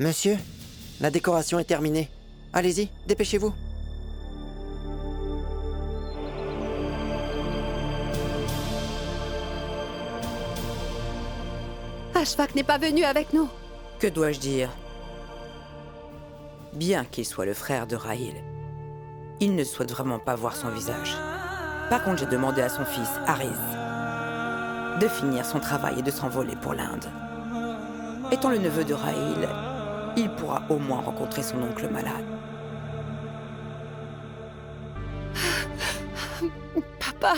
Monsieur, la décoration est terminée. Allez-y, dépêchez-vous. Ashfaq n'est pas venu avec nous. Que dois-je dire? Bien qu'il soit le frère de Rahil, il ne souhaite vraiment pas voir son visage. Par contre, j'ai demandé à son fils, Haris, de finir son travail et de s'envoler pour l'Inde. Étant le neveu de Rahil, il pourra au moins rencontrer son oncle malade. Papa,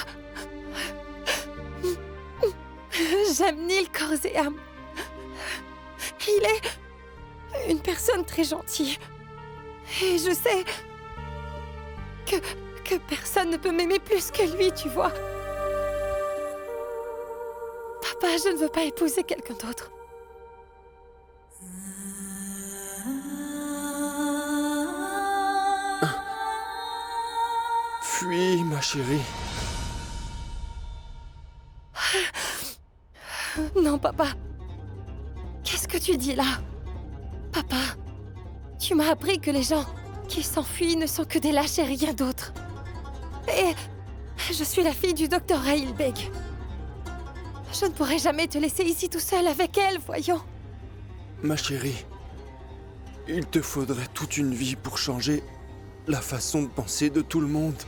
j'aime Neil corps et âme. Il est une personne très gentille. Et je sais que personne ne peut m'aimer plus que lui, tu vois. Papa, je ne veux pas épouser quelqu'un d'autre. Fuis, ma chérie. Non, papa. Qu'est-ce que tu dis là? Papa, tu m'as appris que les gens qui s'enfuient ne sont que des lâches et rien d'autre. Et je suis la fille du docteur Rahil Beg. Je ne pourrai jamais te laisser ici tout seul avec elle, voyons. Ma chérie, il te faudrait toute une vie pour changer la façon de penser de tout le monde.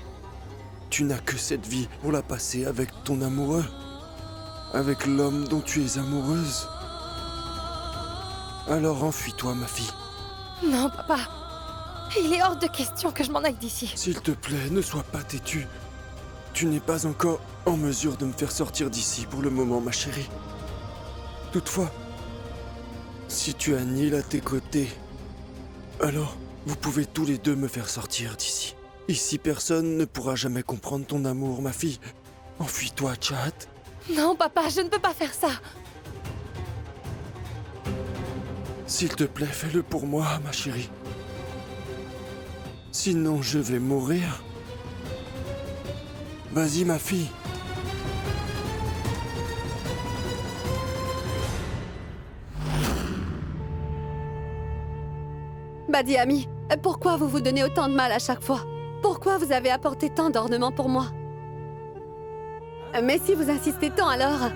Tu n'as que cette vie pour la passer avec ton amoureux, avec l'homme dont tu es amoureuse. Alors enfuis-toi, ma fille. Non, papa. Il est hors de question que je m'en aille d'ici. S'il te plaît, ne sois pas têtue. Tu n'es pas encore en mesure de me faire sortir d'ici pour le moment, ma chérie. Toutefois, si tu as Neil à tes côtés, alors vous pouvez tous les deux me faire sortir d'ici. Ici, personne ne pourra jamais comprendre ton amour, ma fille. Enfuis-toi, Chahat. Non, papa, je ne peux pas faire ça. S'il te plaît, fais-le pour moi, ma chérie. Sinon, je vais mourir. Vas-y, ma fille. Badi Ami, pourquoi vous vous donnez autant de mal à chaque fois? Pourquoi vous avez apporté tant d'ornements pour moi? Mais si vous insistez tant, alors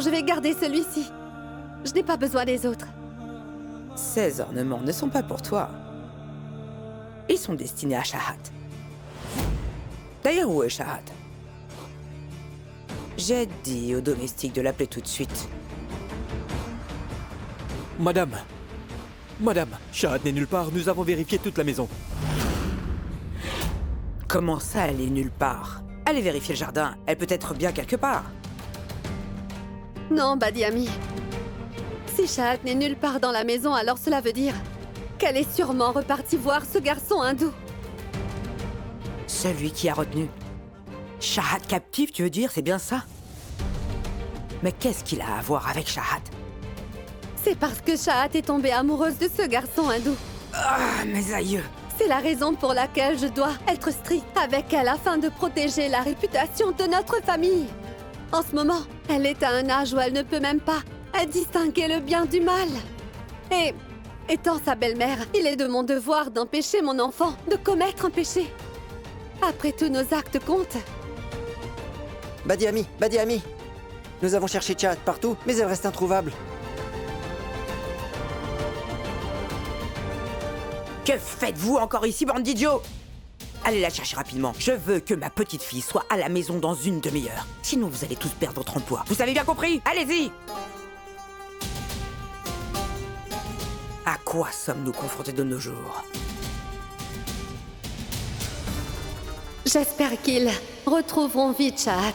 je vais garder celui-ci. Je n'ai pas besoin des autres. Ces ornements ne sont pas pour toi. Ils sont destinés à Chahat. D'ailleurs, où est Chahat? J'ai dit au domestique de l'appeler tout de suite. Madame, Chahat n'est nulle part, nous avons vérifié toute la maison. Comment ça, elle est nulle part? Allez vérifier le jardin, elle peut être bien quelque part. Non, Badi Ami. Si Chahat n'est nulle part dans la maison, alors cela veut dire qu'elle est sûrement repartie voir ce garçon hindou. Celui qui a retenu Chahat captif, tu veux dire, c'est bien ça? Mais qu'est-ce qu'il a à voir avec Chahat? C'est parce que Chahat est tombée amoureuse de ce garçon hindou. Ah, mes aïeux! C'est la raison pour laquelle je dois être stricte avec elle afin de protéger la réputation de notre famille. En ce moment, elle est à un âge où elle ne peut même pas distinguer le bien du mal. Et, étant sa belle-mère, il est de mon devoir d'empêcher mon enfant de commettre un péché. Après tout, nos actes comptent. Badi Ami, nous avons cherché Chahat partout, mais elle reste introuvable. Que faites-vous encore ici, bande d'idiots? Allez la chercher rapidement. Je veux que ma petite fille soit à la maison dans une demi-heure. Sinon, vous allez tous perdre votre emploi. Vous avez bien compris? Allez-y! À quoi sommes-nous confrontés de nos jours? J'espère qu'ils retrouveront vite Chahat.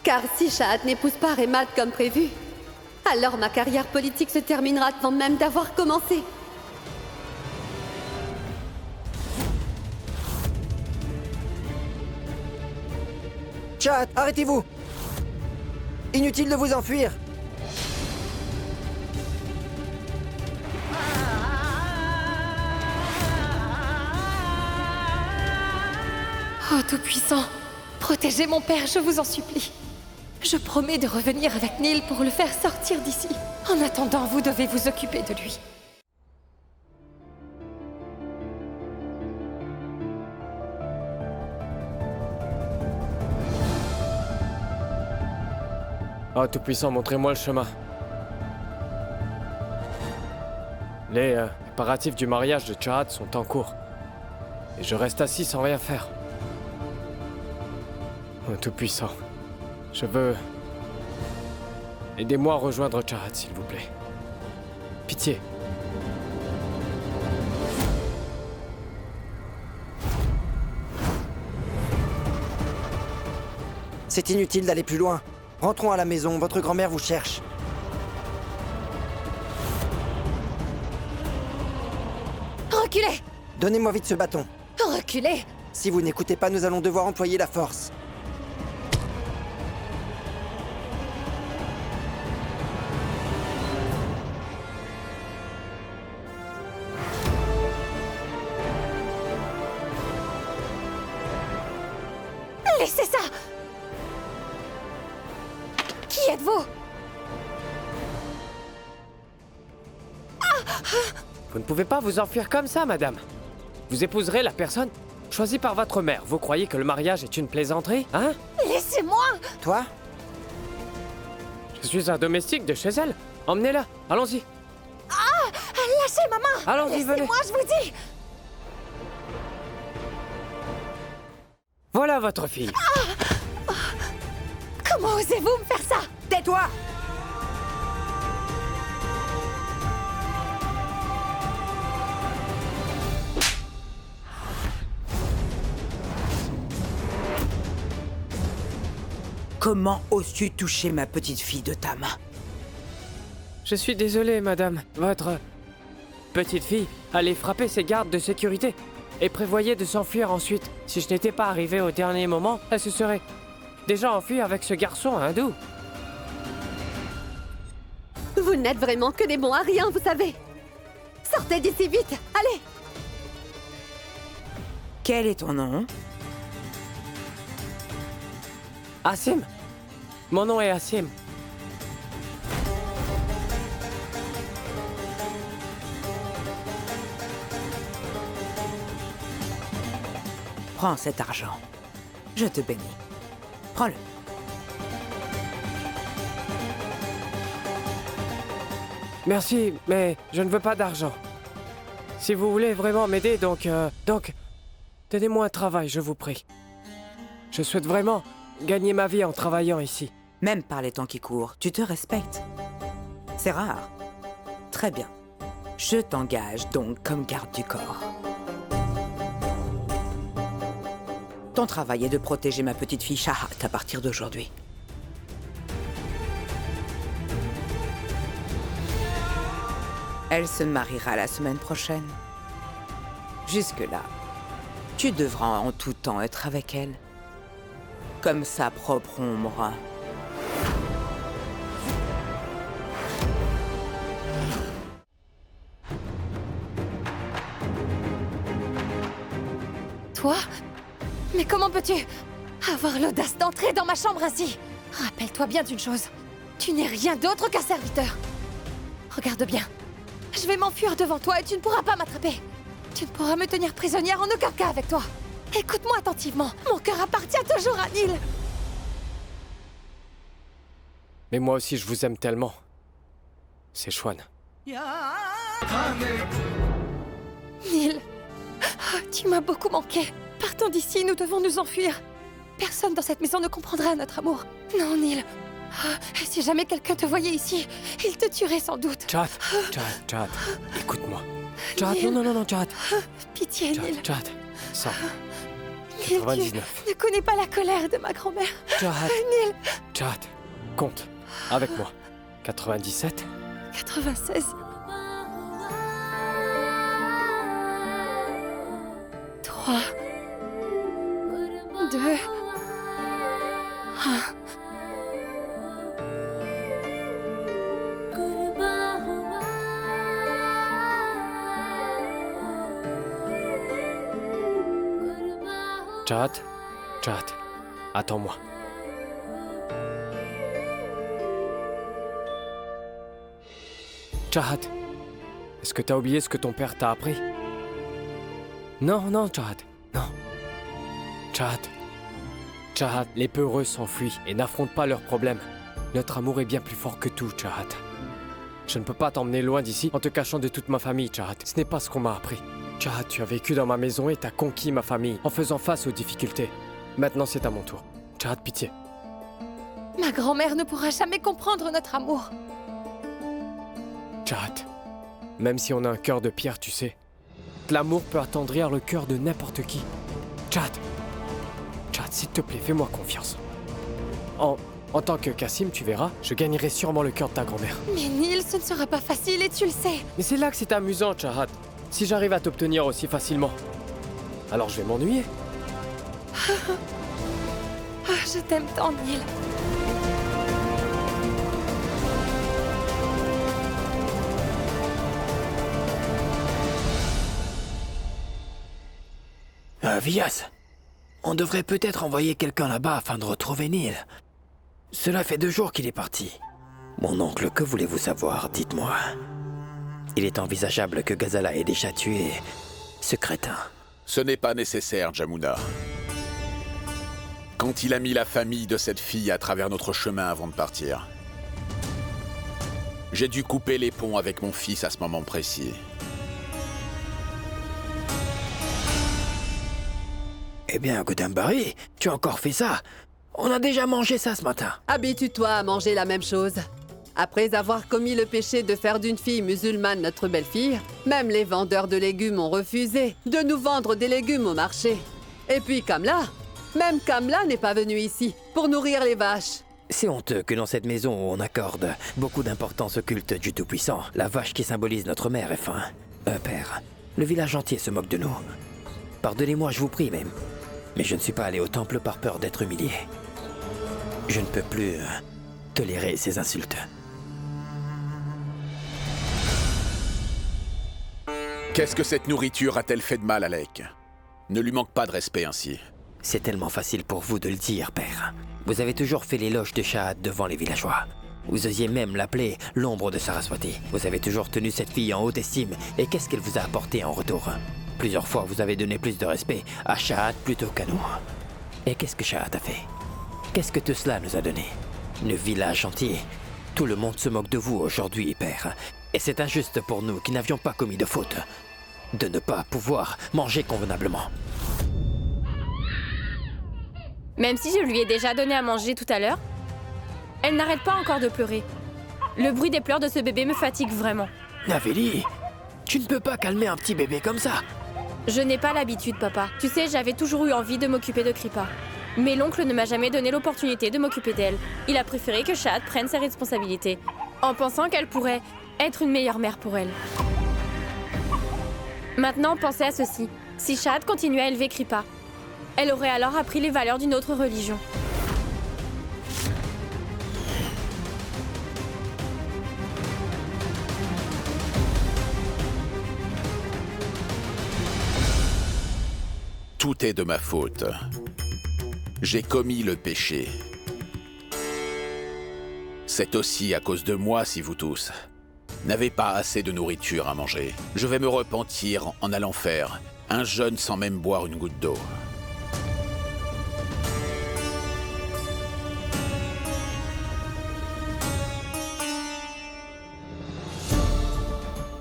Car si Chahat n'épouse pas Remad comme prévu, alors ma carrière politique se terminera avant même d'avoir commencé. Chahat, arrêtez-vous! Inutile de vous enfuir! Oh Tout-Puissant, protégez mon père, je vous en supplie. Je promets de revenir avec Neil pour le faire sortir d'ici. En attendant, vous devez vous occuper de lui. Oh, Tout-Puissant, montrez-moi le chemin. Les préparatifs du mariage de Chahat sont en cours. Et je reste assis sans rien faire. Oh, Tout-Puissant, je veux... Aidez-moi à rejoindre Chahat, s'il vous plaît. Pitié. C'est inutile d'aller plus loin. Rentrons à la maison, votre grand-mère vous cherche. Reculez! Donnez-moi vite ce bâton. Reculez! Si vous n'écoutez pas, nous allons devoir employer la force. Laissez ça! Qui êtes-vous? Vous ne pouvez pas vous enfuir comme ça, madame. Vous épouserez la personne choisie par votre mère. Vous croyez que le mariage est une plaisanterie, hein? Laissez-moi! Toi? Je suis un domestique de chez elle. Emmenez-la, allons-y. Lâchez ma main! Allons-y, venez. Laissez-moi, je vous dis! Voilà votre fille. Comment osez-vous me faire ça? Tais-toi! Comment oses-tu toucher ma petite fille de ta main? Je suis désolé, madame. Votre petite fille allait frapper ses gardes de sécurité et prévoyait de s'enfuir ensuite. Si je n'étais pas arrivé au dernier moment, elle se serait déjà enfuie avec ce garçon hindou. Vous n'êtes vraiment que des bons à rien, vous savez. Sortez d'ici vite, allez! Quel est ton nom? Assim. Mon nom est Assim. Prends cet argent. Je te bénis. Prends-le. Merci, mais je ne veux pas d'argent. Si vous voulez vraiment m'aider, donc, donnez-moi un travail, je vous prie. Je souhaite vraiment gagner ma vie en travaillant ici. Même par les temps qui courent, tu te respectes. C'est rare. Très bien. Je t'engage donc comme garde du corps. Ton travail est de protéger ma petite fille Chahat à partir d'aujourd'hui. Elle se mariera la semaine prochaine. Jusque-là, tu devras en tout temps être avec elle. Comme sa propre ombre. Toi? Mais comment peux-tu avoir l'audace d'entrer dans ma chambre ainsi? Rappelle-toi bien d'une chose. Tu n'es rien d'autre qu'un serviteur. Regarde bien. Je vais m'enfuir devant toi et tu ne pourras pas m'attraper. Tu ne pourras me tenir prisonnière en aucun cas avec toi. Écoute-moi attentivement. Mon cœur appartient toujours à Neil. Mais moi aussi, je vous aime tellement. C'est Chouane. Neil, tu m'as beaucoup manqué. Partons d'ici, nous devons nous enfuir. Personne dans cette maison ne comprendra notre amour. Non, Neil. Si jamais quelqu'un te voyait ici, il te tuerait sans doute. Chahat, écoute-moi. Chahat, non, Chahat. Pitié, Neil. Chahat, 100. Neil, 99. tu ne connais pas la colère de ma grand-mère. Chahat, Neil, Chahat, compte. Avec moi. 97. 96. 3. 2. 1. Chahat, attends-moi. Chahat, est-ce que t'as oublié ce que ton père t'a appris? Non, non, Chahat, non. Chahat, Chahat, les peureux s'enfuient et n'affrontent pas leurs problèmes. Notre amour est bien plus fort que tout, Chahat. Je ne peux pas t'emmener loin d'ici en te cachant de toute ma famille, Chahat. Ce n'est pas ce qu'on m'a appris. Chahat, tu as vécu dans ma maison et t'as conquis ma famille en faisant face aux difficultés. Maintenant, c'est à mon tour. Chahat, pitié. Ma grand-mère ne pourra jamais comprendre notre amour. Chahat, même si on a un cœur de pierre, tu sais, l'amour peut attendrir le cœur de n'importe qui. Chahat, Chahat, s'il te plaît, fais-moi confiance. En tant que Cassim, tu verras, je gagnerai sûrement le cœur de ta grand-mère. Mais Neil, ce ne sera pas facile et tu le sais. Mais c'est là que c'est amusant, Chahat. Si j'arrive à t'obtenir aussi facilement, alors je vais m'ennuyer. Ah, je t'aime tant, Neil. Vias, on devrait peut-être envoyer quelqu'un là-bas afin de retrouver Neil. Cela fait 2 jours qu'il est parti. Mon oncle, que voulez-vous savoir? Dites-moi. Il est envisageable que Ghazala ait déjà tué ce crétin. Ce n'est pas nécessaire, Jamuna. Quand il a mis la famille de cette fille à travers notre chemin avant de partir, j'ai dû couper les ponts avec mon fils à ce moment précis. Eh bien, Godambari, tu as encore fait ça? On a déjà mangé ça ce matin. Habitue-toi à manger la même chose. Après avoir commis le péché de faire d'une fille musulmane notre belle-fille, même les vendeurs de légumes ont refusé de nous vendre des légumes au marché. Et puis Kamla, même Kamla n'est pas venue ici pour nourrir les vaches. C'est honteux que dans cette maison où on accorde beaucoup d'importance au culte du Tout-Puissant, la vache qui symbolise notre mère est fin. Père, le village entier se moque de nous. Pardonnez-moi, je vous prie même. Mais je ne suis pas allé au temple par peur d'être humilié. Je ne peux plus tolérer ces insultes. Qu'est-ce que cette nourriture a-t-elle fait de mal, Alec? Ne lui manque pas de respect ainsi. C'est tellement facile pour vous de le dire, père. Vous avez toujours fait l'éloge de Shahad devant les villageois. Vous osiez même l'appeler l'ombre de Saraswati. Vous avez toujours tenu cette fille en haute estime. Et qu'est-ce qu'elle vous a apporté en retour? Plusieurs fois, vous avez donné plus de respect à Shahad plutôt qu'à nous. Et qu'est-ce que Shahad a fait? Qu'est-ce que tout cela nous a donné? Le village entier. Tout le monde se moque de vous aujourd'hui, père. Et c'est injuste pour nous qui n'avions pas commis de faute de ne pas pouvoir manger convenablement. Même si je lui ai déjà donné à manger tout à l'heure, elle n'arrête pas encore de pleurer. Le bruit des pleurs de ce bébé me fatigue vraiment. Naveli, tu ne peux pas calmer un petit bébé comme ça. Je n'ai pas l'habitude, papa. Tu sais, j'avais toujours eu envie de m'occuper de Kripa. Mais l'oncle ne m'a jamais donné l'opportunité de m'occuper d'elle. Il a préféré que Shahad prenne ses responsabilités, en pensant qu'elle pourrait être une meilleure mère pour elle. Maintenant, pensez à ceci. Si Shahad continuait à élever Kripa, elle aurait alors appris les valeurs d'une autre religion. Tout est de ma faute. J'ai commis le péché. C'est aussi à cause de moi si vous tous n'avez pas assez de nourriture à manger. Je vais me repentir en allant faire un jeûne sans même boire une goutte d'eau.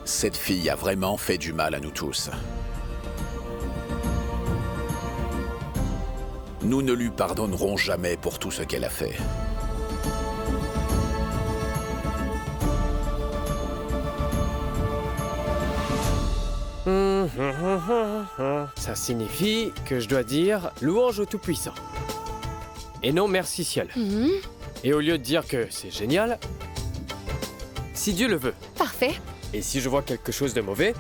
Cette fille a vraiment fait du mal à nous tous. Nous ne lui pardonnerons jamais pour tout ce qu'elle a fait. Ça signifie que je dois dire louange au Tout-Puissant. Et non merci ciel. Et au lieu de dire que c'est génial, si Dieu le veut. Parfait. Et si je vois quelque chose de mauvais,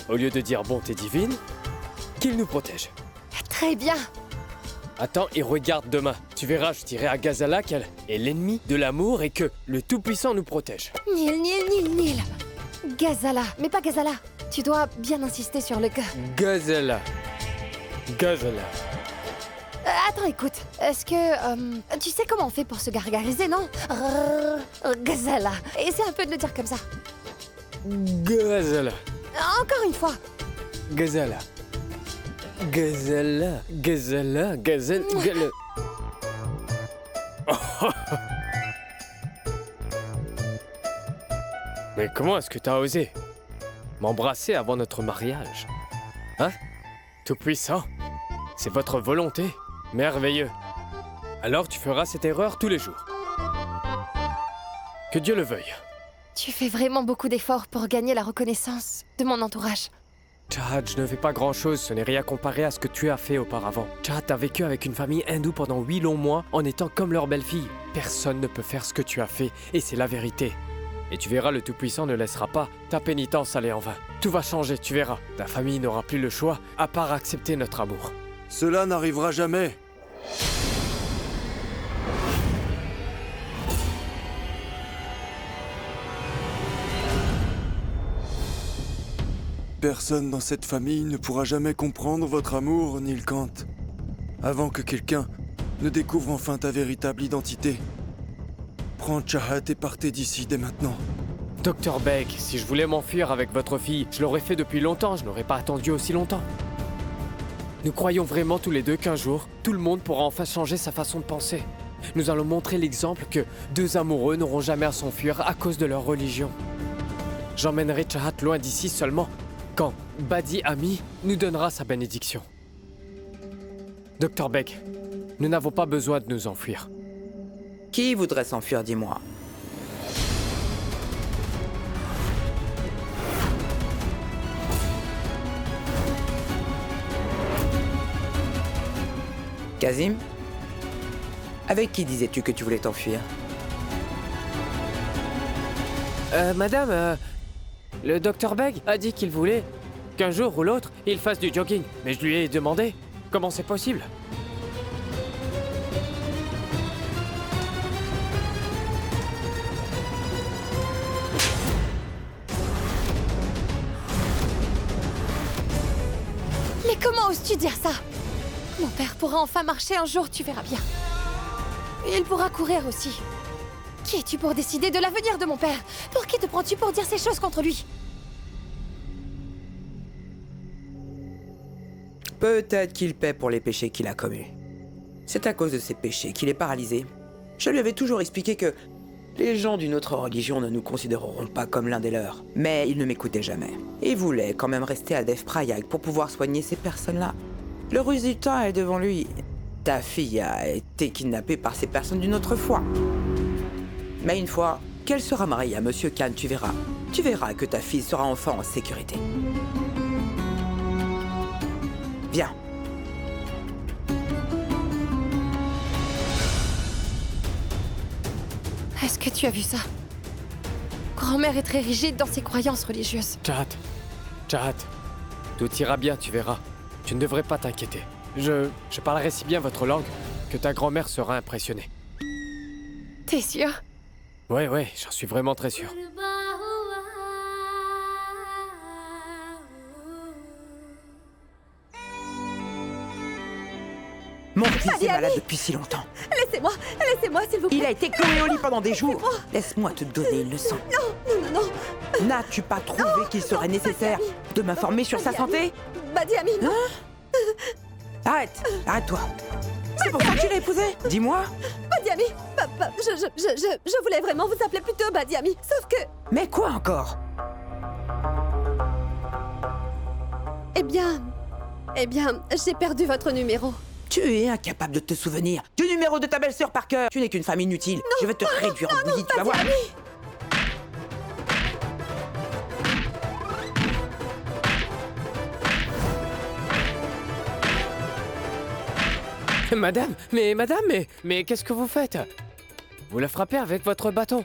au lieu de dire bonté divine, qu'il nous protège. Très bien. Attends et regarde demain. Tu verras, je dirai à Ghazala qu'elle est l'ennemi de l'amour et que le Tout-Puissant nous protège. Neil. Ghazala, mais pas Ghazala. Tu dois bien insister sur le G. Ghazala. Attends, écoute. Est-ce que... tu sais comment on fait pour se gargariser, non? Ghazala. Essaie un peu de le dire comme ça. Gazelle. Encore une fois. Gazelle. Gazelle. Gazelle. Gazelle. Gazelle. Mais comment est-ce que t'as osé m'embrasser avant notre mariage? Hein? Tout-puissant? C'est votre volonté? Merveilleux. Alors tu feras cette erreur tous les jours. Que Dieu le veuille. Tu fais vraiment beaucoup d'efforts pour gagner la reconnaissance de mon entourage. Chad, je ne fais pas grand-chose, ce n'est rien comparé à ce que tu as fait auparavant. Chad, t'as vécu avec une famille hindoue pendant 8 longs mois en étant comme leur belle-fille. Personne ne peut faire ce que tu as fait, et c'est la vérité. Et tu verras, le Tout-Puissant ne laissera pas ta pénitence aller en vain. Tout va changer, tu verras. Ta famille n'aura plus le choix, à part accepter notre amour. Cela n'arrivera jamais. Personne dans cette famille ne pourra jamais comprendre votre amour, Nilkant, avant que quelqu'un ne découvre enfin ta véritable identité. Prends Chahat et partez d'ici dès maintenant. Dr Beck, si je voulais m'enfuir avec votre fille, je l'aurais fait depuis longtemps, je n'aurais pas attendu aussi longtemps. Nous croyons vraiment tous les deux qu'un jour, tout le monde pourra enfin changer sa façon de penser. Nous allons montrer l'exemple que 2 amoureux n'auront jamais à s'enfuir à cause de leur religion. J'emmènerai Chahat loin d'ici seulement quand Badi Ami nous donnera sa bénédiction. Dr Beck, nous n'avons pas besoin de nous enfuir. Qui voudrait s'enfuir, dis-moi? Kazim? Avec qui disais-tu que tu voulais t'enfuir? Madame, le Dr Beg a dit qu'il voulait qu'un jour ou l'autre, il fasse du jogging. Mais je lui ai demandé comment c'est possible. Mais comment oses-tu dire ça? Mon père pourra enfin marcher un jour, tu verras bien. Et il pourra courir aussi. Qui es-tu pour décider de l'avenir de mon père? Pour qui te prends-tu pour dire ces choses contre lui? Peut-être qu'il paie pour les péchés qu'il a commis. C'est à cause de ces péchés qu'il est paralysé. Je lui avais toujours expliqué que les gens d'une autre religion ne nous considéreront pas comme l'un des leurs. Mais il ne m'écoutait jamais. Il voulait quand même rester à Dev Prayag pour pouvoir soigner ces personnes-là. Le résultat est devant lui. Ta fille a été kidnappée par ces personnes d'une autre foi. Mais une fois qu'elle sera mariée à Monsieur Khan, tu verras. Tu verras que ta fille sera enfin en sécurité. Viens. Est-ce que tu as vu ça? Grand-mère est très rigide dans ses croyances religieuses. Chahat, tout ira bien, tu verras. Tu ne devrais pas t'inquiéter. Je parlerai si bien votre langue que ta grand-mère sera impressionnée. T'es sûr? Ouais, j'en suis vraiment très sûr. Mon fils est malade depuis si longtemps. Laissez-moi, s'il vous plaît. Il a été cloué au lit pendant des jours. Laisse-moi te donner une leçon. Non. N'as-tu pas trouvé qu'il serait nécessaire de m'informer sur sa santé? Badi Ami, non. Arrête-toi. C'est pour ça que tu l'as épousé? Dis-moi. Badi Ami, je voulais vraiment vous appeler plutôt Badi Ami, sauf que... Mais quoi encore? Eh bien, j'ai perdu votre numéro. Tu es incapable de te souvenir du numéro de ta belle-sœur par cœur. Tu n'es qu'une femme inutile. Je vais te réduire en bouillie, tu vas voir. Madame, mais qu'est-ce que vous faites? Vous la frappez avec votre bâton.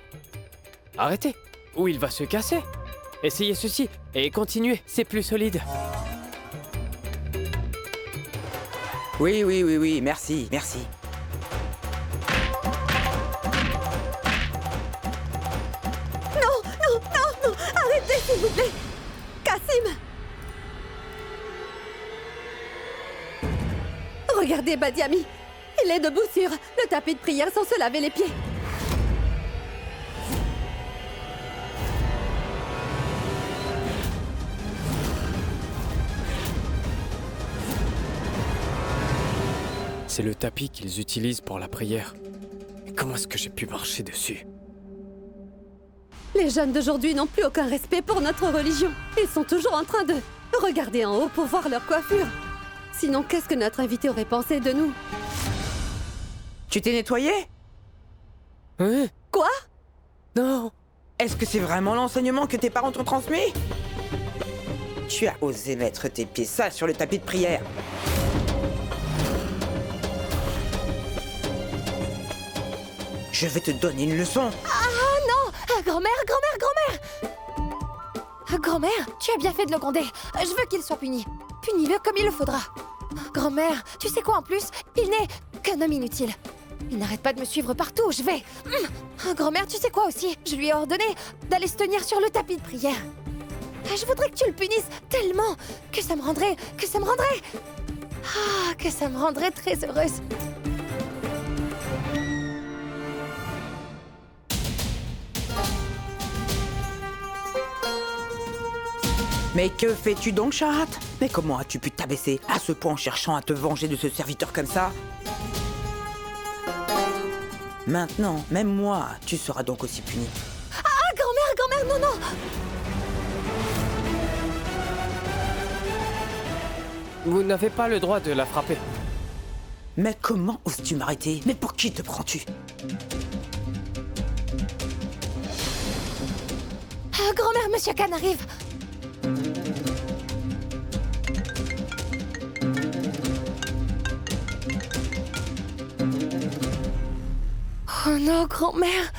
Arrêtez, ou il va se casser. Essayez ceci, et continuez, c'est plus solide. Oui, merci. Non, arrêtez s'il vous plaît. Kassim. Regardez Badi Ami, il est debout sur le tapis de prière sans se laver les pieds. C'est le tapis qu'ils utilisent pour la prière. Mais comment est-ce que j'ai pu marcher dessus? Les jeunes d'aujourd'hui n'ont plus aucun respect pour notre religion. Ils sont toujours en train de regarder en haut pour voir leur coiffure. Sinon, qu'est-ce que notre invité aurait pensé de nous? Tu t'es nettoyé? Hein? Quoi? Non. Est-ce que c'est vraiment l'enseignement que tes parents t'ont transmis? Tu as osé mettre tes pieds sales sur le tapis de prière. Je vais te donner une leçon. Grand-mère, Grand-mère, tu as bien fait de le gronder. Je veux qu'il soit puni. Punis-le comme il le faudra. Grand-mère, tu sais quoi en plus? Il n'est qu'un homme inutile. Il n'arrête pas de me suivre partout où je vais. Grand-mère, tu sais quoi aussi? Je lui ai ordonné d'aller se tenir sur le tapis de prière. Je voudrais que tu le punisses tellement que ça me rendrait très heureuse. Mais que fais-tu donc, Shahat? Mais comment as-tu pu t'abaisser à ce point en cherchant à te venger de ce serviteur comme ça? Maintenant, même moi, tu seras donc aussi puni. Grand-mère, non! Vous n'avez pas le droit de la frapper. Mais comment oses-tu m'arrêter? Mais pour qui te prends-tu? Grand-mère, Monsieur Khan arrive. Oh non, grand-mère!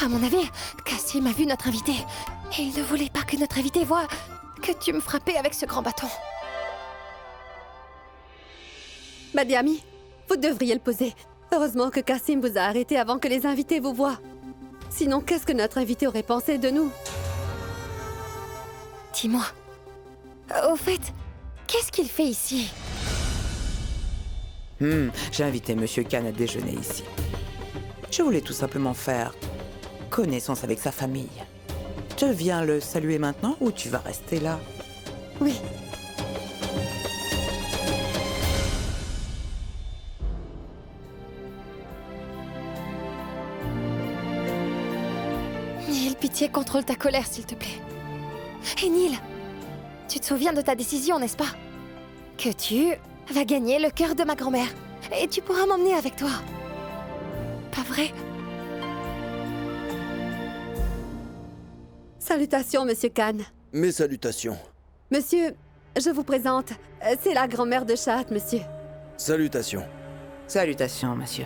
À mon avis, Cassim a vu notre invité. Et il ne voulait pas que notre invité voie que tu me frappais avec ce grand bâton. Badiami, vous devriez le poser. Heureusement que Cassim vous a arrêté avant que les invités vous voient. Sinon, qu'est-ce que notre invité aurait pensé de nous? Dis-moi, au fait, qu'est-ce qu'il fait ici? J'ai invité Monsieur Khan à déjeuner ici. Je voulais tout simplement faire connaissance avec sa famille. Tu viens le saluer maintenant ou tu vas rester là? Oui. Neil, pitié, contrôle ta colère, s'il te plaît. Et Neil, tu te souviens de ta décision, n'est-ce pas? Que tu vas gagner le cœur de ma grand-mère. Et tu pourras m'emmener avec toi. Pas vrai? Salutations, Monsieur Khan. Mes salutations. Monsieur, je vous présente. C'est la grand-mère de Shahat, monsieur. Salutations. Salutations, monsieur.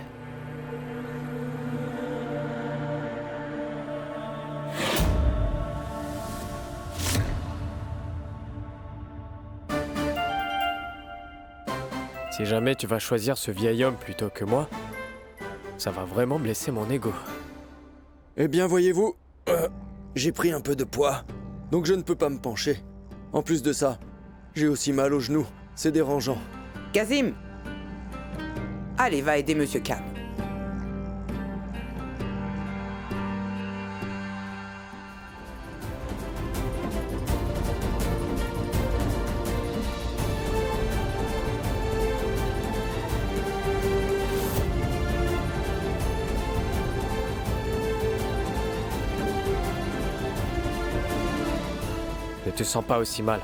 Si jamais tu vas choisir ce vieil homme plutôt que moi, ça va vraiment blesser mon ego. Eh bien, voyez-vous, j'ai pris un peu de poids, donc je ne peux pas me pencher. En plus de ça, j'ai aussi mal aux genoux. C'est dérangeant. Kazim! Allez, va aider Monsieur Khan. Ne te sens pas aussi mal.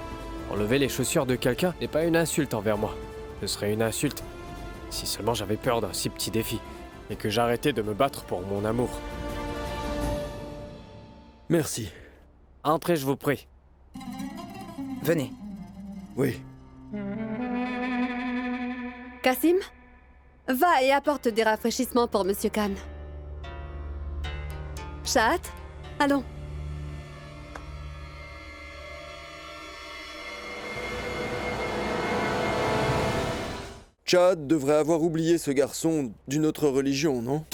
Enlever les chaussures de quelqu'un n'est pas une insulte envers moi. Ce serait une insulte si seulement j'avais peur d'un si petit défi et que j'arrêtais de me battre pour mon amour. Merci. Entrez, je vous prie. Venez. Oui. Cassim, va et apporte des rafraîchissements pour Monsieur Khan. Shahat, allons. Chad devrait avoir oublié ce garçon d'une autre religion, non?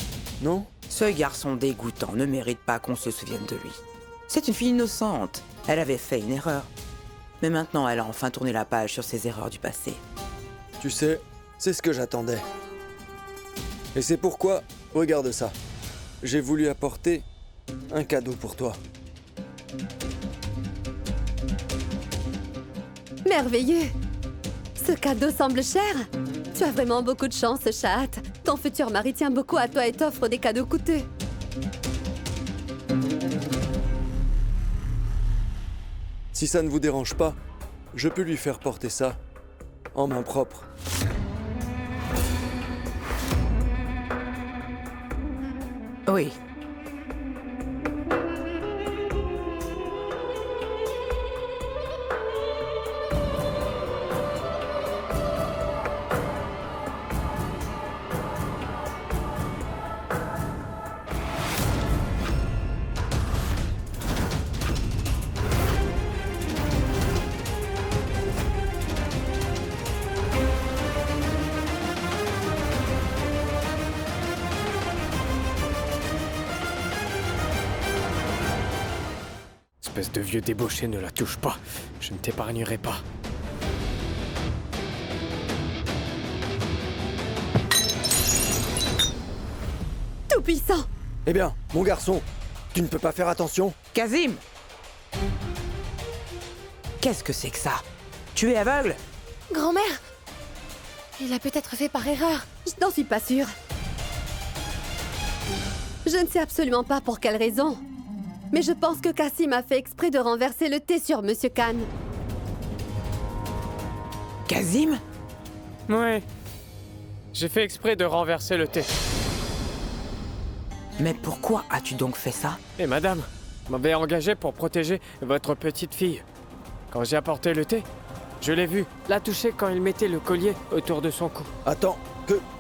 Non? Ce garçon dégoûtant ne mérite pas qu'on se souvienne de lui. C'est une fille innocente. Elle avait fait une erreur. Mais maintenant, elle a enfin tourné la page sur ses erreurs du passé. Tu sais, c'est ce que j'attendais. Et c'est pourquoi, regarde ça. J'ai voulu apporter un cadeau pour toi. Merveilleux. Ce cadeau semble cher. Tu as vraiment beaucoup de chance, Sha'at. Ton futur mari tient beaucoup à toi et t'offre des cadeaux coûteux. Si ça ne vous dérange pas, je peux lui faire porter ça en main propre. Oui. Espèce de vieux débauché, ne la touche pas. Je ne t'épargnerai pas. Tout puissant! Eh bien, mon garçon, tu ne peux pas faire attention? Kazim! Qu'est-ce que c'est que ça? Tu es aveugle? Grand-mère! Il a peut-être fait par erreur. Je n'en suis pas sûre. Je ne sais absolument pas pour quelle raison. Mais je pense que Cassim a fait exprès de renverser le thé sur Monsieur Khan. Kazim? Ouais. J'ai fait exprès de renverser le thé. Mais pourquoi as-tu donc fait ça? Et madame, m'avait engagé pour protéger votre petite fille. Quand j'ai apporté le thé, je l'ai vu la toucher quand il mettait le collier autour de son cou. Attends,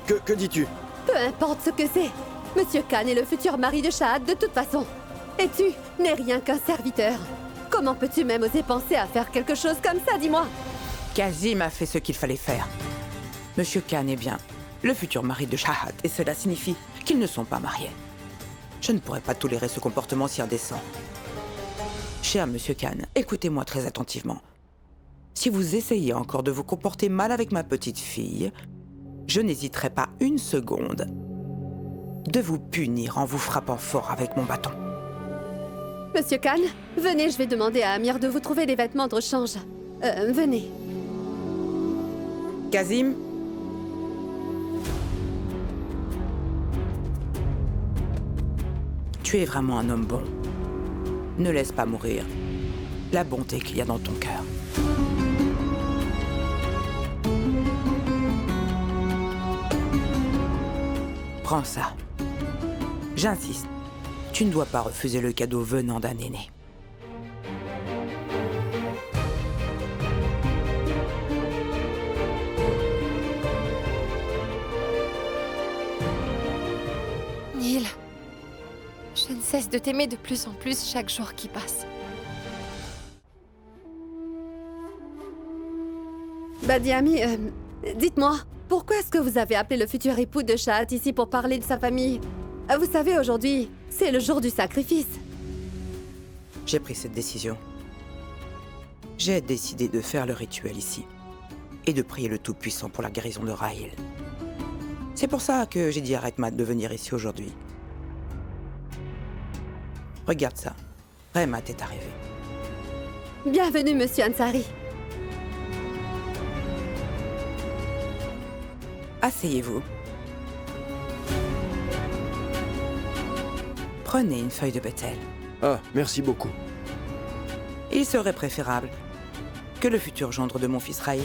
que dis-tu? Peu importe ce que c'est. Monsieur Khan est le futur mari de Sha'at de toute façon. Et tu n'es rien qu'un serviteur. Comment peux-tu même oser penser à faire quelque chose comme ça, dis-moi? Kazim a fait ce qu'il fallait faire. Monsieur Khan est bien le futur mari de Sha'at, et cela signifie qu'ils ne sont pas mariés. Je ne pourrais pas tolérer ce comportement si indécent. Cher Monsieur Khan, écoutez-moi très attentivement. Si vous essayez encore de vous comporter mal avec ma petite fille, je n'hésiterai pas une seconde de vous punir en vous frappant fort avec mon bâton. Monsieur Khan, venez, je vais demander à Amir de vous trouver des vêtements de rechange. Venez. Kazim? Tu es vraiment un homme bon. Ne laisse pas mourir la bonté qu'il y a dans ton cœur. Prends ça. J'insiste. Tu ne dois pas refuser le cadeau venant d'un aîné. Neil, je ne cesse de t'aimer de plus en plus chaque jour qui passe. Badiami, dites-moi, pourquoi est-ce que vous avez appelé le futur époux de Sha'at ici pour parler de sa famille? Vous savez, aujourd'hui, c'est le jour du sacrifice. J'ai pris cette décision. J'ai décidé de faire le rituel ici et de prier le Tout-Puissant pour la guérison de Rahil. C'est pour ça que j'ai dit à Rehmat de venir ici aujourd'hui. Regarde ça. Rehmat est arrivé. Bienvenue, Monsieur Ansari. Asseyez-vous. Prenez une feuille de Bethel. Ah, merci beaucoup. Il serait préférable que le futur gendre de mon fils Rahil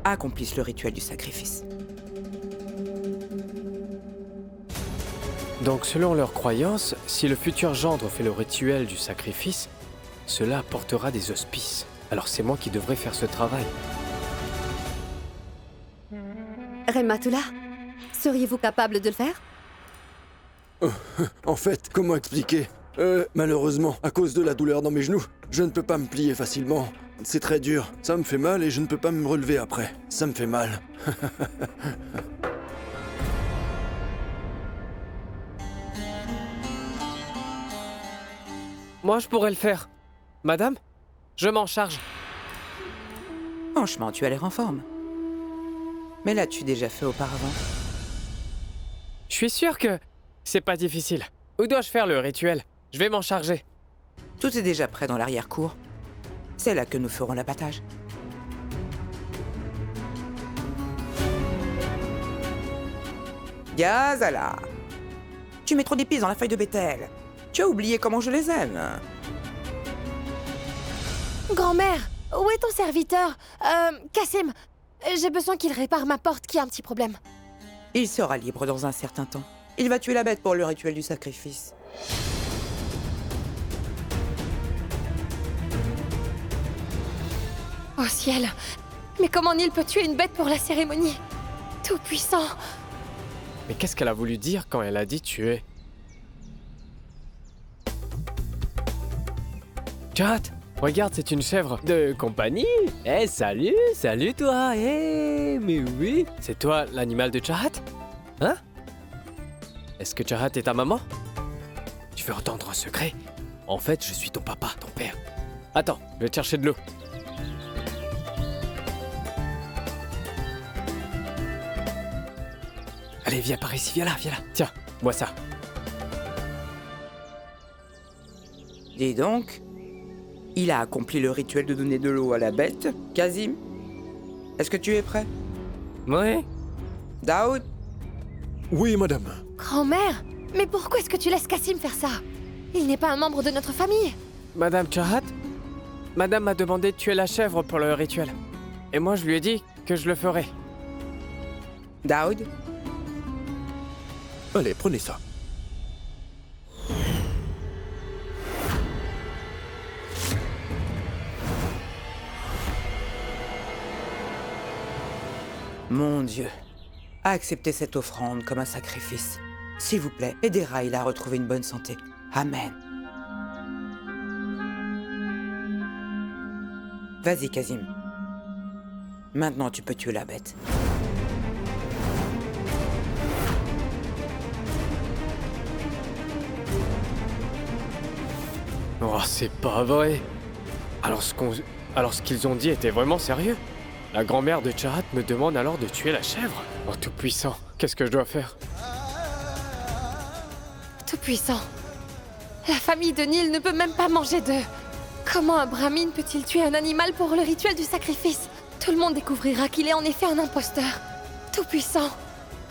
accomplisse le rituel du sacrifice. Donc selon leurs croyances, si le futur gendre fait le rituel du sacrifice, cela apportera des auspices. Alors c'est moi qui devrais faire ce travail. Rehmatullah, seriez-vous capable de le faire? En fait, comment expliquer? Malheureusement, à cause de la douleur dans mes genoux, je ne peux pas me plier facilement. C'est très dur. Ça me fait mal et je ne peux pas me relever après. Ça me fait mal. Moi, je pourrais le faire. Madame, je m'en charge. Franchement, tu as l'air en forme. Mais l'as-tu déjà fait auparavant? Je suis sûr que c'est pas difficile. Où dois-je faire le rituel? Je vais m'en charger. Tout est déjà prêt dans l'arrière-cour. C'est là que nous ferons l'abattage. Gazala. Tu mets trop d'épices dans la feuille de Bethel. Tu as oublié comment je les aime. Grand-mère, où est ton serviteur Cassim, j'ai besoin qu'il répare ma porte qui a un petit problème. Il sera libre dans un certain temps. Il va tuer la bête pour le rituel du sacrifice. Oh ciel, mais comment Neil peut tuer une bête pour la cérémonie? Tout puissant. Mais qu'est-ce qu'elle a voulu dire quand elle a dit tuer? Chat, regarde, c'est une chèvre de compagnie. Eh, salut toi. Eh, mais oui. C'est toi l'animal de Chahat? Hein? Est-ce que Chahat est ta maman? Tu veux entendre un secret? En fait, je suis ton papa, ton père. Attends, je vais te chercher de l'eau. Allez, viens par ici, viens là. Tiens, bois ça. Dis donc, il a accompli le rituel de donner de l'eau à la bête. Kazim, est-ce que tu es prêt? Ouais. Daoud? Oui, madame. Grand-mère, mais pourquoi est-ce que tu laisses Cassim faire ça? Il n'est pas un membre de notre famille. Madame Chahat? Madame m'a demandé de tuer la chèvre pour le rituel. Et moi, je lui ai dit que je le ferais. Daoud? Allez, prenez ça. Mon Dieu, acceptez cette offrande comme un sacrifice. S'il vous plaît, aidez Rahil à retrouver une bonne santé. Amen. Vas-y, Kazim. Maintenant, tu peux tuer la bête. Oh, c'est pas vrai. Alors ce qu'ils ont dit était vraiment sérieux? La grand-mère de Chahat me demande alors de tuer la chèvre? Oh, tout-puissant, qu'est-ce que je dois faire? Tout-puissant. La famille de Neil ne peut même pas manger d'œufs. Comment un brahmine peut-il tuer un animal pour le rituel du sacrifice? Tout le monde découvrira qu'il est en effet un imposteur. Tout-puissant.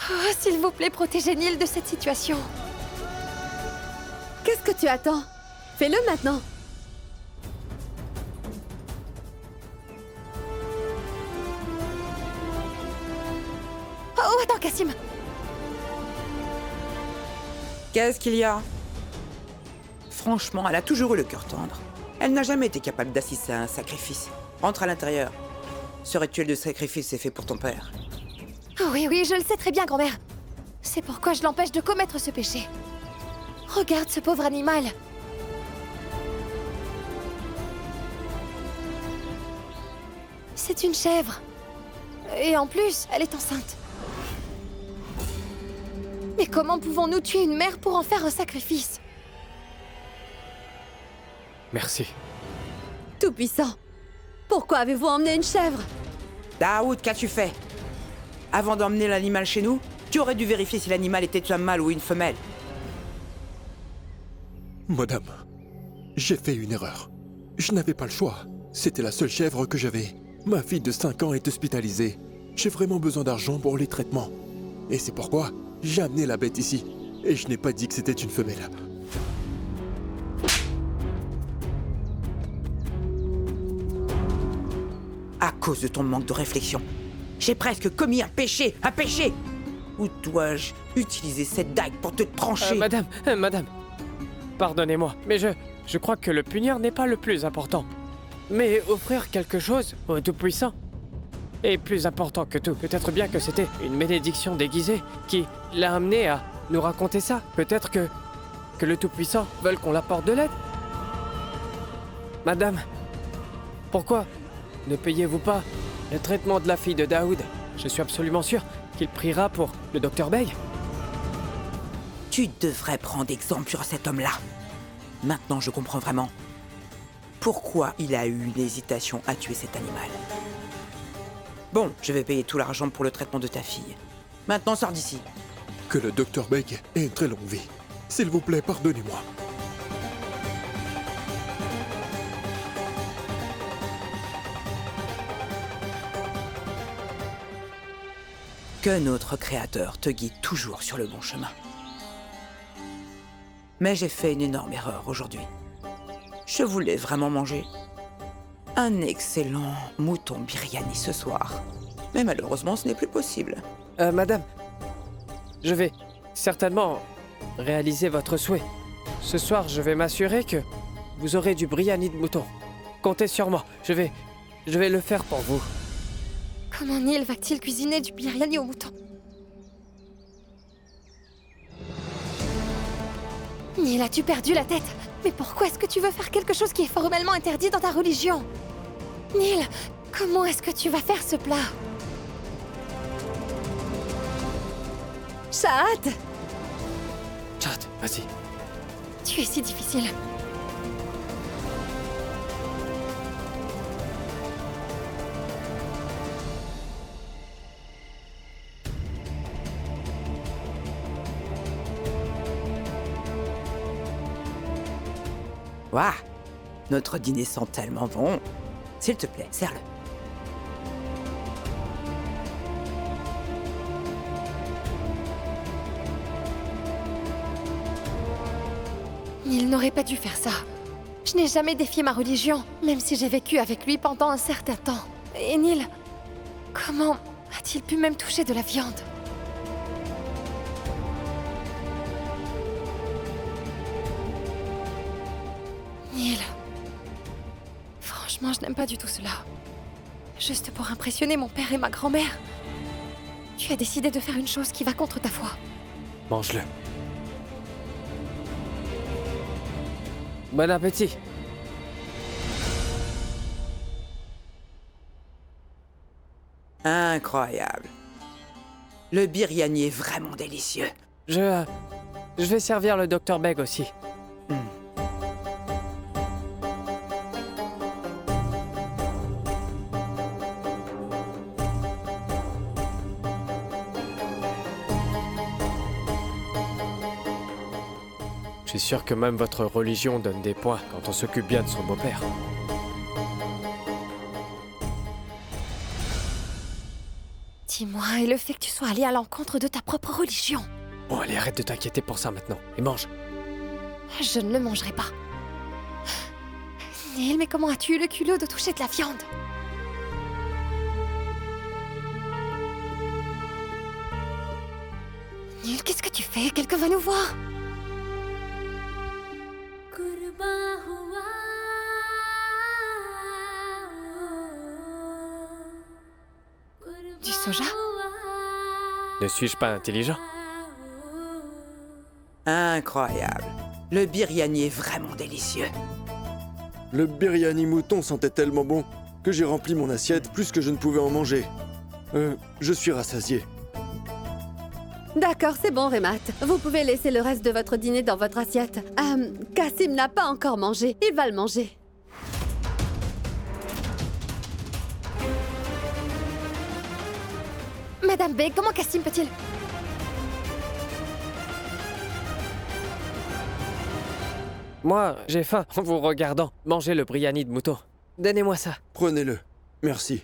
Oh, s'il vous plaît, protégez Neil de cette situation. Qu'est-ce que tu attends? Fais-le maintenant. Oh, attends, Cassim. Qu'est-ce qu'il y a? Franchement, elle a toujours eu le cœur tendre. Elle n'a jamais été capable d'assister à un sacrifice. Entre à l'intérieur. Ce rituel de sacrifice est fait pour ton père. Oh, oui, je le sais très bien, grand-mère. C'est pourquoi je l'empêche de commettre ce péché. Regarde ce pauvre animal. C'est une chèvre. Et en plus, elle est enceinte. Mais comment pouvons-nous tuer une mère pour en faire un sacrifice? Merci. Tout-puissant. Pourquoi avez-vous emmené une chèvre? Daoud, qu'as-tu fait? Avant d'emmener l'animal chez nous, tu aurais dû vérifier si l'animal était un mâle ou une femelle. Madame, j'ai fait une erreur. Je n'avais pas le choix. C'était la seule chèvre que j'avais. Ma fille de 5 ans est hospitalisée. J'ai vraiment besoin d'argent pour les traitements. Et c'est pourquoi j'ai amené la bête ici. Et je n'ai pas dit que c'était une femelle. À cause de ton manque de réflexion, j'ai presque commis un péché. Un péché! Où dois-je utiliser cette dague pour te trancher? Madame. Pardonnez-moi, mais je crois que le punir n'est pas le plus important. Mais offrir quelque chose au Tout-Puissant est plus important que tout. Peut-être bien que c'était une bénédiction déguisée qui l'a amené à nous raconter ça. Peut-être que le Tout-Puissant veut qu'on l'apporte de l'aide. Madame, pourquoi ne payez-vous pas le traitement de la fille de Daoud? Je suis absolument sûr qu'il priera pour le docteur Bey. Tu devrais prendre exemple sur cet homme-là. Maintenant, je comprends vraiment pourquoi il a eu une hésitation à tuer cet animal. Bon, je vais payer tout l'argent pour le traitement de ta fille. Maintenant, sors d'ici. Que le docteur Beck ait une très longue vie. S'il vous plaît, pardonnez-moi. Que notre Créateur te guide toujours sur le bon chemin. Mais j'ai fait une énorme erreur aujourd'hui. Je voulais vraiment manger un excellent mouton biryani ce soir. Mais malheureusement, ce n'est plus possible. Madame, je vais certainement réaliser votre souhait. Ce soir, je vais m'assurer que vous aurez du biryani de mouton. Comptez sur moi, je vais le faire pour vous. Comment Neil va-t-il cuisiner du biryani au mouton? Neil, as-tu perdu la tête? Mais pourquoi est-ce que tu veux faire quelque chose qui est formellement interdit dans ta religion? Neil, comment est-ce que tu vas faire ce plat? Shahad! Shahad, vas-y. Tu es si difficile. Waouh! Notre dîner sent tellement bon. S'il te plaît, sers-le. Neil n'aurait pas dû faire ça. Je n'ai jamais défié ma religion, même si j'ai vécu avec lui pendant un certain temps. Et Neil, comment a-t-il pu même toucher de la viande? Neil, franchement, je n'aime pas du tout cela. Juste pour impressionner mon père et ma grand-mère, tu as décidé de faire une chose qui va contre ta foi. Mange-le. Bon appétit. Incroyable. Le biryani est vraiment délicieux. Je vais servir le Dr Beg aussi. Je suis sûr que même votre religion donne des points quand on s'occupe bien de son beau-père. Dis-moi, et le fait que tu sois allé à l'encontre de ta propre religion? Bon, allez, arrête de t'inquiéter pour ça maintenant. Et mange. Je ne le mangerai pas. Neil, mais comment as-tu eu le culot de toucher de la viande? Neil, qu'est-ce que tu fais? Quelqu'un va nous voir. Du soja? Ne suis-je pas intelligent? Incroyable. Le biryani est vraiment délicieux. Le biryani mouton sentait tellement bon que j'ai rempli mon assiette plus que je ne pouvais en manger. Je suis rassasié. D'accord, c'est bon, Remat. Vous pouvez laisser le reste de votre dîner dans votre assiette. Kassim n'a pas encore mangé. Il va le manger. Madame Beg, comment Kassim peut-il... Moi, j'ai faim en vous regardant. Mangez le biryani de mouton. Donnez-moi ça. Prenez-le. Merci.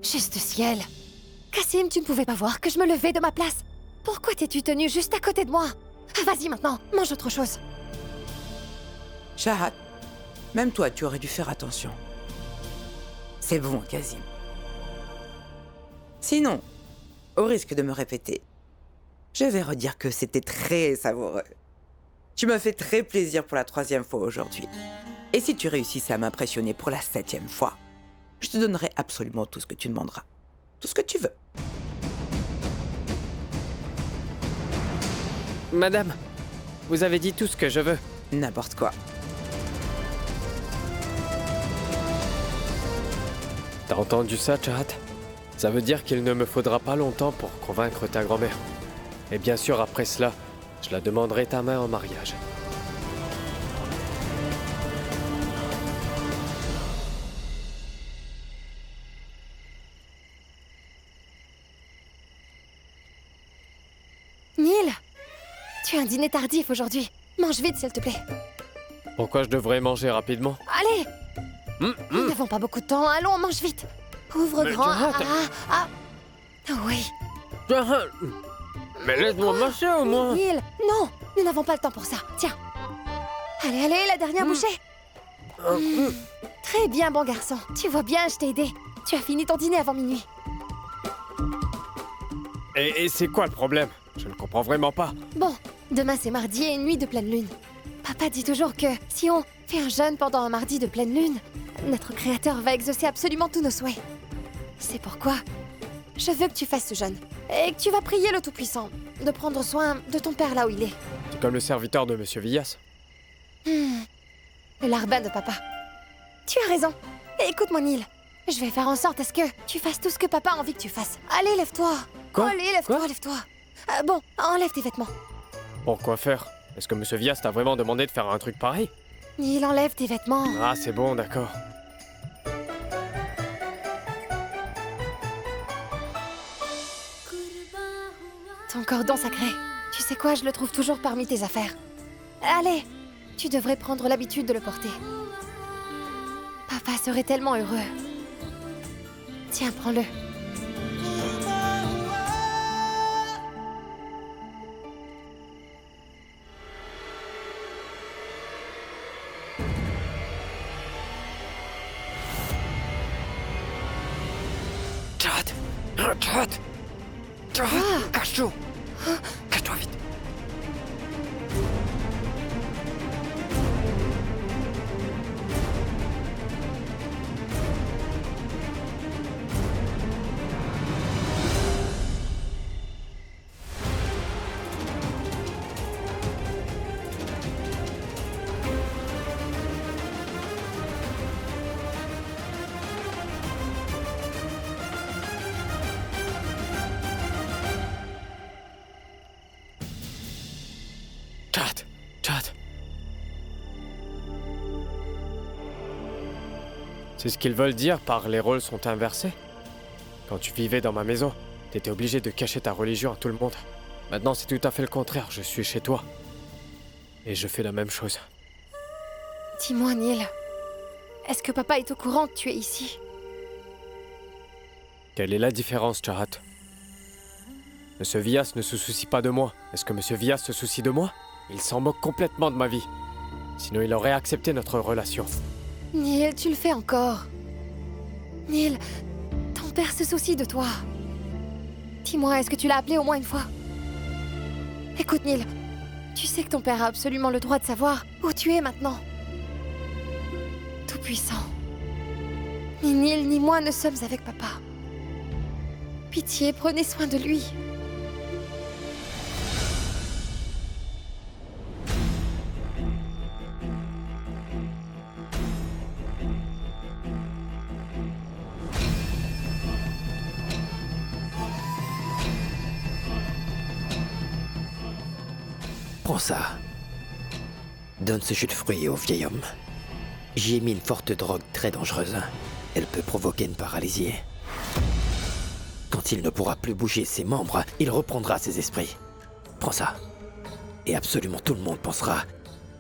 Juste ciel. Kassim, tu ne pouvais pas voir que je me levais de ma place. Pourquoi t'es-tu tenu juste à côté de moi? Vas-y maintenant, mange autre chose. Shahad, même toi, tu aurais dû faire attention. C'est bon, Kassim. Sinon, au risque de me répéter, je vais redire que c'était très savoureux. Tu m'as fait très plaisir pour la 3e fois aujourd'hui. Et si tu réussissais à m'impressionner pour la 7e fois, je te donnerai absolument tout ce que tu demanderas. Tout ce que tu veux. Madame, vous avez dit tout ce que je veux. N'importe quoi. T'as entendu ça, Shahad? Ça veut dire qu'il ne me faudra pas longtemps pour convaincre ta grand-mère. Et bien sûr, après cela, je la demanderai ta main en mariage. Neil, Tu as un dîner tardif aujourd'hui. Mange vite, s'il te plaît. Pourquoi je devrais manger rapidement? Allez! Nous n'avons pas beaucoup de temps. Allons, mange vite. Ouvre Mais grand. Jahat. Ah oui. Mais laisse-moi marcher au moins. Neil, non, nous n'avons pas le temps pour ça. Tiens. Allez, allez, la dernière bouchée. Très bien, bon garçon. Tu vois bien, je t'ai aidé. Tu as fini ton dîner avant minuit. Et c'est quoi le problème? Je ne comprends vraiment pas. Bon, demain c'est mardi et une nuit de pleine lune. Papa dit toujours que si on fait un jeûne pendant un mardi de pleine lune, notre Créateur va exaucer absolument tous nos souhaits. C'est pourquoi je veux que tu fasses ce jeûne et que tu vas prier le Tout-Puissant de prendre soin de ton père là où il est. C'est comme le serviteur de Monsieur Villas. Le larbin de papa. Tu as raison. Et écoute-moi, Neil. Je vais faire en sorte à ce que tu fasses tout ce que papa a envie que tu fasses. Allez, lève-toi. Quoi? Allez, lève-toi, Quoi? lève-toi. Bon, enlève tes vêtements. Pourquoi faire? Est-ce que Monsieur Villas t'a vraiment demandé de faire un truc pareil? Neil, enlève tes vêtements. Ah, c'est bon, d'accord. Ton cordon sacré. Tu sais quoi, je le trouve toujours parmi tes affaires. Allez, tu devrais prendre l'habitude de le porter. Papa serait tellement heureux. Tiens, prends-le. Chad! Cache-toi! Cache-toi vite! Chad! C'est ce qu'ils veulent dire par les rôles sont inversés? Quand tu vivais dans ma maison, t'étais obligé de cacher ta religion à tout le monde. Maintenant, c'est tout à fait le contraire. Je suis chez toi. Et je fais la même chose. Dis-moi, Neil. Est-ce que papa est au courant que tu es ici? Quelle est la différence, Chahat? Monsieur Villas ne se soucie pas de moi. Est-ce que Monsieur Villas se soucie de moi? Il s'en moque complètement de ma vie. Sinon, il aurait accepté notre relation. Neil, tu le fais encore. Neil, ton père se soucie de toi. Dis-moi, est-ce que tu l'as appelé au moins une fois? Écoute, Neil, tu sais que ton père a absolument le droit de savoir où tu es maintenant. Tout-Puissant. Ni Neil ni moi ne sommes avec papa. Pitié, prenez soin de lui. Prends ça. Donne ce jus de fruits au vieil homme. J'y ai mis une forte drogue très dangereuse. Elle peut provoquer une paralysie. Quand il ne pourra plus bouger ses membres, il reprendra ses esprits. Prends ça. Et absolument tout le monde pensera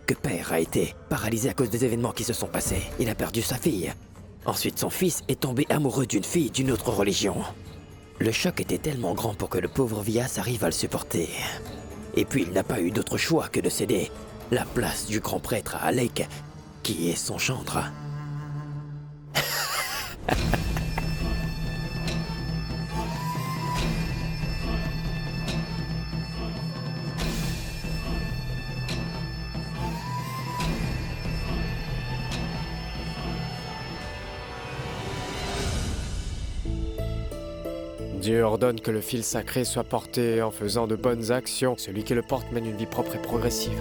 que Père a été paralysé à cause des événements qui se sont passés. Il a perdu sa fille. Ensuite, son fils est tombé amoureux d'une fille d'une autre religion. Le choc était tellement grand pour que le pauvre Villas arrive à le supporter. Et puis il n'a pas eu d'autre choix que de céder la place du grand prêtre à Alec, qui est son gendre. Dieu ordonne que le fil sacré soit porté en faisant de bonnes actions. Celui qui le porte mène une vie propre et progressive.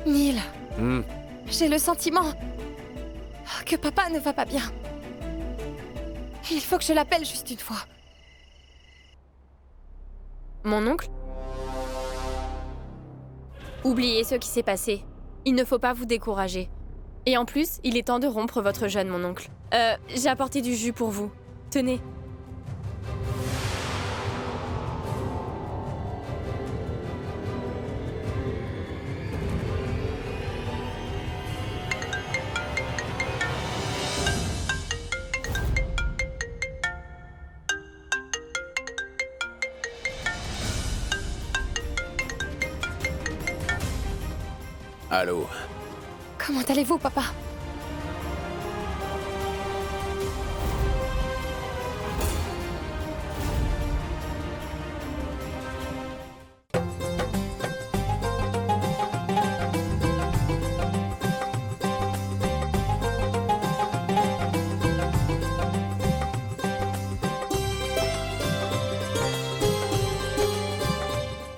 Neil, j'ai le sentiment que papa ne va pas bien. Il faut que je l'appelle juste une fois. Mon oncle? Oubliez ce qui s'est passé. Il ne faut pas vous décourager. Et en plus, il est temps de rompre votre jeûne, mon oncle. J'ai apporté du jus pour vous. Tenez. Allô? Comment allez-vous, papa?